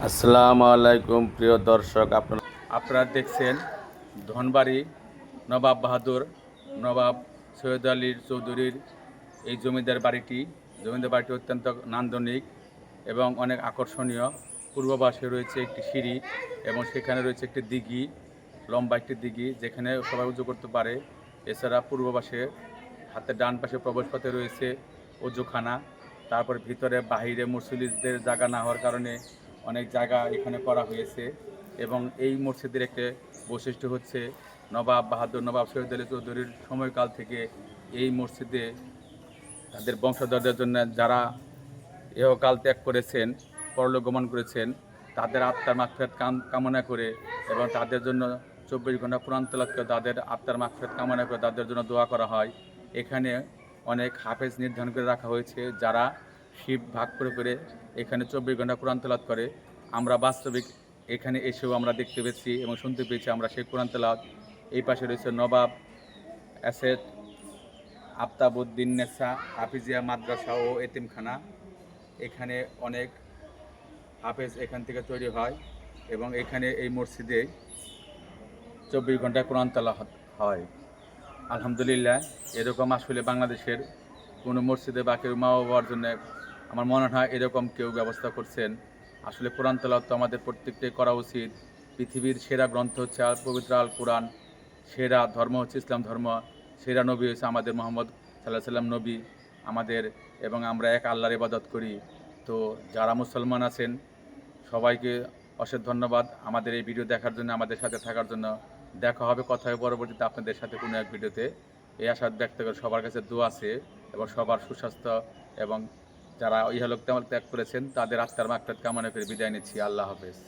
আসসালামু আলাইকুম প্রিয় দর্শক, আপনারা দেখছেন ধনবাড়ি নবাব বাহাদুর নবাব সৈয়দ আলী চৌধুরীর এই জমিদার বাড়িটি অত্যন্ত নান্দনিক এবং অনেক আকর্ষণীয়। পূর্ব পাশে রয়েছে একটি সিঁড়ি এবং সেখানে রয়েছে একটি দিঘি, লম্বা একটি দিঘি যেখানে সবাই উজু করতে পারে। এছাড়া পূর্ব পাশে হাতের ডান পাশে প্রবেশপথে রয়েছে অজুখানা। তারপর ভিতরে বাহিরে মুসল্লিদের জায়গা না হওয়ার কারণে অনেক জায়গা এখানে করা হয়েছে। এবং এই মসজিদের একটি বৈশিষ্ট্য হচ্ছে নবাব সৈয়দ আলী চৌধুরীর সময়কাল থেকে এই মসজিদে তাদের বংশধরদের জন্য যারা ইহকাল ত্যাগ করেছেন, পরলোক গমন করেছেন, তাদের আত্মার মাগফিরাত কামনা করে এবং তাদের জন্য 24 ঘন্টা কোরআন তেলাওয়াত করে তাদের আত্মার মাগফিরাত কামনা করে তাদের জন্য দোয়া করা হয়। এখানে অনেক হাফেজ নির্ধারণ করে রাখা হয়েছে যারা শিব ভাগ করে এখানে 24 ঘন্টা কোরআন তেলাওয়াত করে। আমরা বাস্তবিক এখানে এসেও আমরা দেখতে পেয়েছি এবং শুনতে পেয়েছি আমরা সেই কোরআন তেলাওয়াত। এই পাশে রয়েছে নবাব অ্যাসেট আফতাবউদ্দিন-নেসা হাফিজিয়া মাদ্রাসা ও এতিমখানা। এখানে অনেক হাফেজ এখান থেকে তৈরি হয় এবং এখানে এই মসজিদে 24 ঘন্টা কোরআন তেলাওয়াত হয়। আলহামদুলিল্লাহ, এরকম আসলে বাংলাদেশের কোনো মসজিদে বা কেউ মা বাবার জন্য আমার মনে হয় এরকম কেউ ব্যবস্থা করছেন। আসলে কোরআন তেলাওয়াত তো আমাদের প্রত্যেকটাই করা উচিত। পৃথিবীর সেরা গ্রন্থ হচ্ছে পবিত্র আল কোরআন, সেরা ধর্ম হচ্ছে ইসলাম ধর্ম, সেরা নবী হচ্ছে আমাদের মোহাম্মদ সাল্লাল্লাহু আলাইহি সাল্লাম নবী আমাদের, এবং আমরা এক আল্লাহর ইবাদত করি। তো যারা মুসলমান আছেন সবাইকে অশেষ ধন্যবাদ আমাদের এই ভিডিও দেখার জন্য, আমাদের সাথে থাকার জন্য। দেখা হবে কথা হবে পরবর্তীতে আপনাদের সাথে কোনো এক ভিডিওতে। এই আশা ব্যক্ত করে সবার কাছে দোয়া আছে এবং সবার সুস্বাস্থ্য এবং যারা ইহলোক ত্যাগ করেছেন তাদের আত্মার মাগফিরাত কামনা করে বিদায় নিচ্ছি। আল্লাহ হাফেজ।